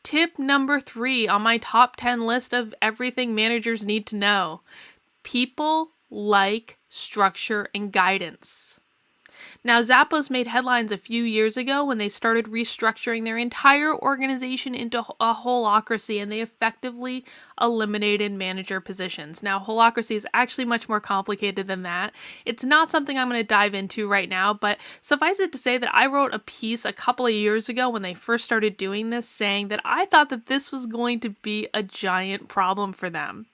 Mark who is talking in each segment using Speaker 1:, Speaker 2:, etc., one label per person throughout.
Speaker 1: Tip number 3 on my top 10 list of everything managers need to know. People like structure and guidance. Now, Zappos made headlines a few years ago when they started restructuring their entire organization into a holacracy, and they effectively eliminated manager positions. Now, holacracy is actually much more complicated than that. It's not something I'm going to dive into right now, but suffice it to say that I wrote a piece a couple of years ago when they first started doing this, saying that I thought that this was going to be a giant problem for them.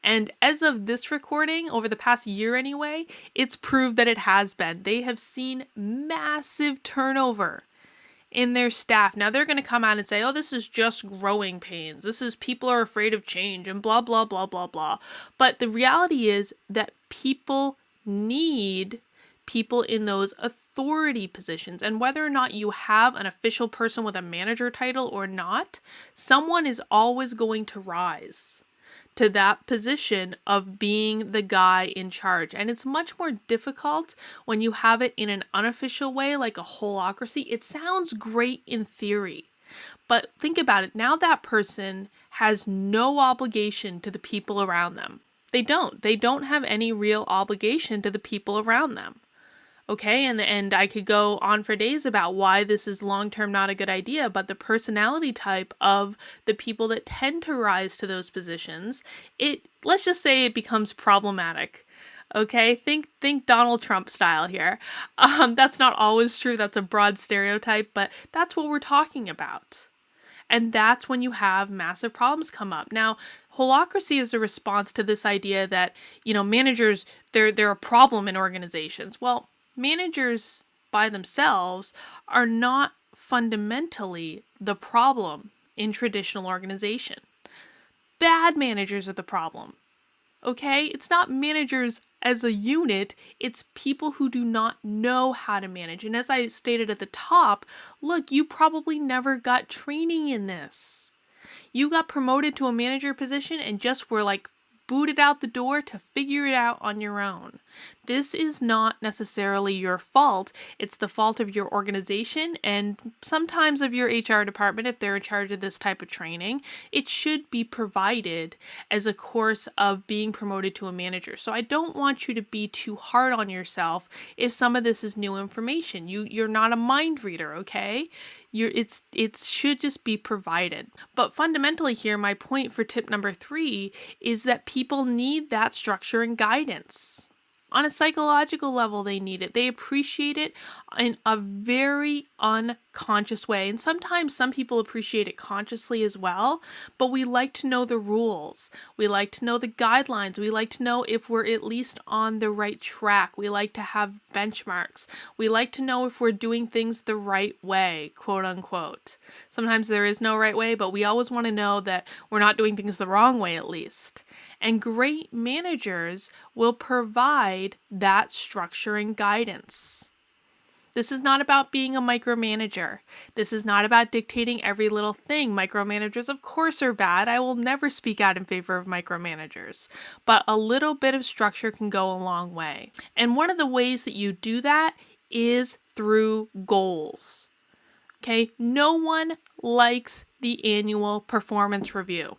Speaker 1: And as of this recording, over the past year anyway, it's proved that it has been. They have seen massive turnover in their staff. Now they're going to come out and say, oh, this is just growing pains. This is people are afraid of change and blah, blah, blah, blah, blah. But the reality is that people need people in those authority positions. And whether or not you have an official person with a manager title or not, someone is always going to rise to that position of being the guy in charge. And it's much more difficult when you have it in an unofficial way, like a holacracy. It sounds great in theory, but think about it. Now that person has no obligation to the people around them. They don't have any real obligation to the people around them. Okay, and I could go on for days about why this is long-term not a good idea, but the personality type of the people that tend to rise to those positions, let's just say it becomes problematic. Okay, think Donald Trump style here. That's not always true, that's a broad stereotype, but that's what we're talking about. And that's when you have massive problems come up. Now, holacracy is a response to this idea that, managers, they're a problem in organizations. Well, managers by themselves are not fundamentally the problem in traditional organization. Bad managers are the problem. Okay? It's not managers as a unit, it's people who do not know how to manage. And as I stated at the top, look, you probably never got training in this. You got promoted to a manager position and just were booted out the door to figure it out on your own. This is not necessarily your fault. It's the fault of your organization and sometimes of your HR department if they're in charge of this type of training. It should be provided as a course of being promoted to a manager. So I don't want you to be too hard on yourself if some of this is new information. You're not a mind reader, okay? It should just be provided. But fundamentally here, my point for tip number 3 is that people need that structure and guidance. On a psychological level, they need it. They appreciate it in a very unconscious way. And sometimes some people appreciate it consciously as well, but we like to know the rules. We like to know the guidelines. We like to know if we're at least on the right track. We like to have benchmarks. We like to know if we're doing things the right way, quote unquote. Sometimes there is no right way, but we always want to know that we're not doing things the wrong way at least. And great managers will provide that structure and guidance. This is not about being a micromanager. This is not about dictating every little thing. Micromanagers, of course, are bad. I will never speak out in favor of micromanagers. But a little bit of structure can go a long way. And one of the ways that you do that is through goals. Okay? No one likes the annual performance review.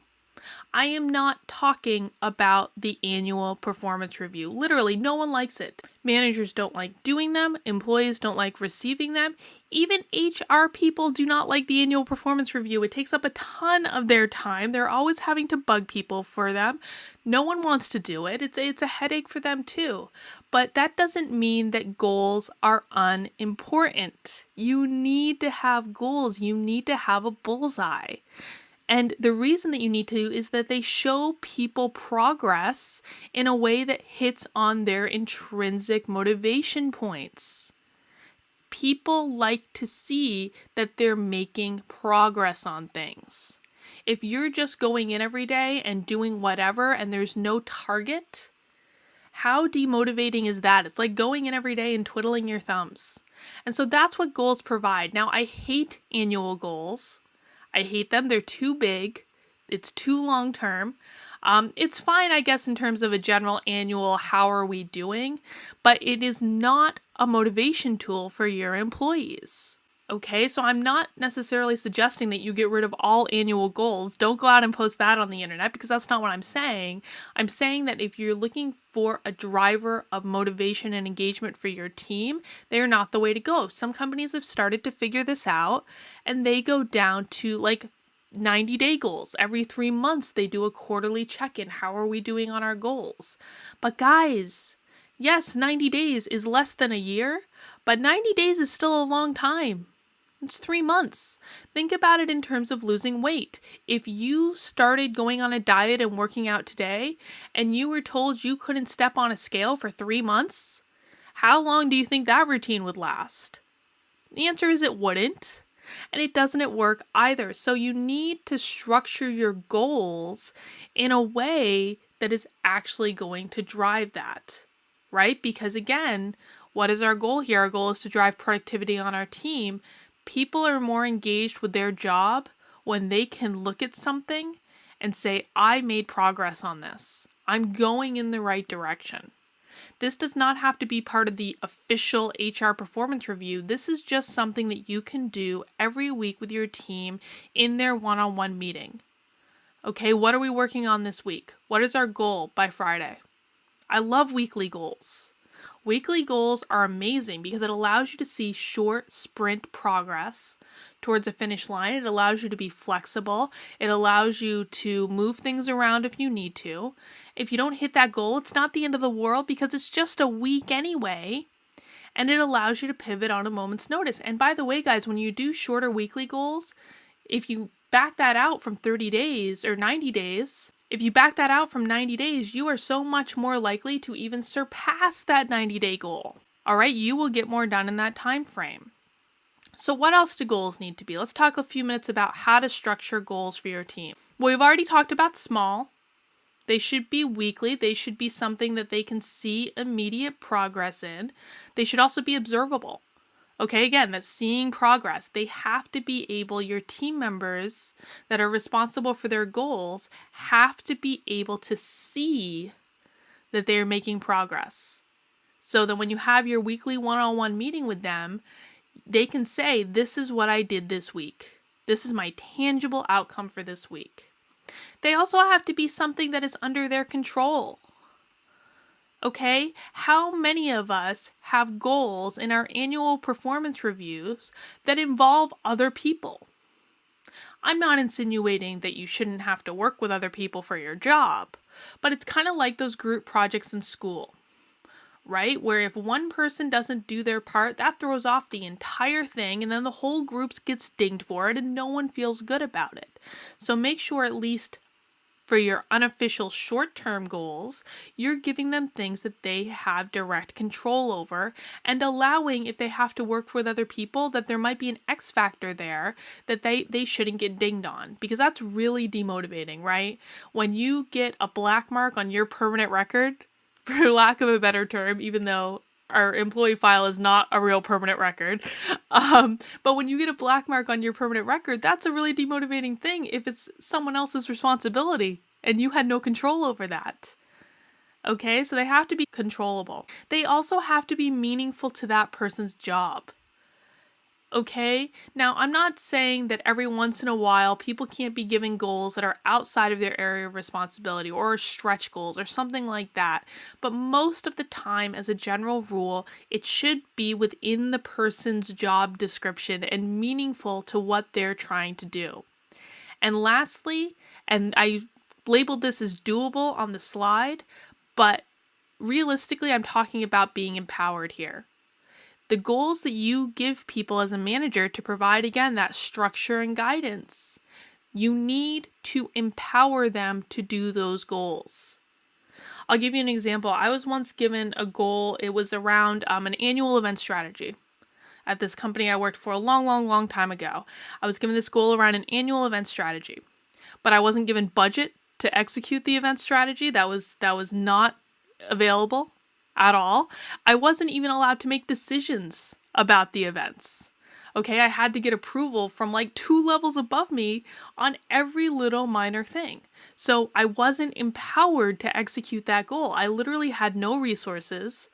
Speaker 1: I am not talking about the annual performance review. Literally, no one likes it. Managers don't like doing them. Employees don't like receiving them. Even HR people do not like the annual performance review. It takes up a ton of their time. They're always having to bug people for them. No one wants to do it. It's a headache for them too. But that doesn't mean that goals are unimportant. You need to have goals. You need to have a bullseye. And the reason that you need to is that they show people progress in a way that hits on their intrinsic motivation points. People like to see that they're making progress on things. If you're just going in every day and doing whatever and there's no target, how demotivating is that? It's like going in every day and twiddling your thumbs. And so that's what goals provide. Now, I hate annual goals. I hate them. They're too big. It's too long term. It's fine, I guess, in terms of a general annual, how are we doing? But it is not a motivation tool for your employees. Okay, so I'm not necessarily suggesting that you get rid of all annual goals. Don't go out and post that on the internet, because that's not what I'm saying. I'm saying that if you're looking for a driver of motivation and engagement for your team, they're not the way to go. Some companies have started to figure this out, and they go down to like 90-day goals. Every 3 months, they do a quarterly check-in. How are we doing on our goals? But guys, yes, 90 days is less than a year, but 90 days is still a long time. It's 3 months. Think about it in terms of losing weight. If you started going on a diet and working out today, and you were told you couldn't step on a scale for 3 months, how long do you think that routine would last? The answer is it wouldn't. And it doesn't at work either. So you need to structure your goals in a way that is actually going to drive that, right? Because again, what is our goal here? Our goal is to drive productivity on our team. People are more engaged with their job when they can look at something and say, I made progress on this. I'm going in the right direction. This does not have to be part of the official HR performance review. This is just something that you can do every week with your team in their one-on-one meeting. Okay, what are we working on this week? What is our goal by Friday? I love weekly goals. Weekly goals are amazing because it allows you to see short sprint progress towards a finish line. It allows you to be flexible. It allows you to move things around if you need to. If you don't hit that goal, it's not the end of the world because it's just a week anyway. And it allows you to pivot on a moment's notice. And by the way, guys, when you do shorter weekly goals, if you back that out from 30 days or 90 days, if you back that out from 90 days, you are so much more likely to even surpass that 90-day goal. All right, you will get more done in that time frame. So what else do goals need to be? Let's talk a few minutes about how to structure goals for your team. Well, we've already talked about small. They should be weekly. They should be something that they can see immediate progress in. They should also be observable. Okay, again, that's seeing progress. They have to be able, your team members that are responsible for their goals have to be able to see that they're making progress. So that when you have your weekly one-on-one meeting with them, they can say, this is what I did this week. This is my tangible outcome for this week. They also have to be something that is under their control. Okay, how many of us have goals in our annual performance reviews that involve other people? I'm not insinuating that you shouldn't have to work with other people for your job, but it's kind of like those group projects in school, right? Where if one person doesn't do their part, that throws off the entire thing, and then the whole group gets dinged for it and no one feels good about it. So make sure at least for your unofficial short-term goals, you're giving them things that they have direct control over and allowing, if they have to work with other people, that there might be an X factor there that they shouldn't get dinged on, because that's really demotivating, right? When you get a black mark on your permanent record, for lack of a better term, even though our employee file is not a real permanent record. But when you get a black mark on your permanent record, that's a really demotivating thing if it's someone else's responsibility and you had no control over that. Okay, so they have to be controllable. They also have to be meaningful to that person's job. Okay, now I'm not saying that every once in a while people can't be given goals that are outside of their area of responsibility or stretch goals or something like that, but most of the time, as a general rule, it should be within the person's job description and meaningful to what they're trying to do. And lastly, and I labeled this as doable on the slide, but realistically I'm talking about being empowered here. The goals that you give people as a manager to provide, again, that structure and guidance. You need to empower them to do those goals. I'll give you an example. I was once given a goal. It was around an annual event strategy. At this company I worked for a long time ago, I was given this goal around an annual event strategy. But I wasn't given budget to execute the event strategy. That was not available at all. I wasn't even allowed to make decisions about the events. Okay, I had to get approval from like 2 levels above me on every little minor thing. So I wasn't empowered to execute that goal. I literally had no resources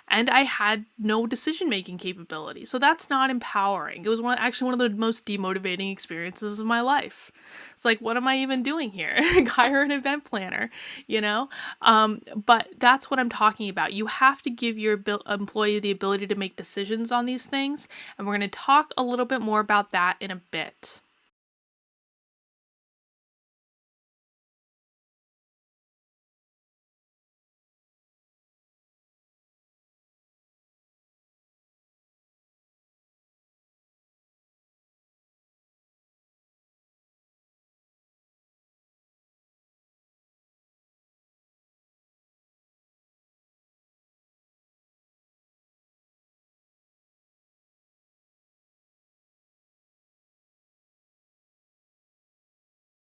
Speaker 1: and I had no decision-making capability. So that's not empowering. It was actually one of the most demotivating experiences of my life. It's like, what am I even doing here? Hire an event planner, you know? But that's what I'm talking about. You have to give your employee the ability to make decisions on these things, and we're going to talk a little bit more about that in a bit.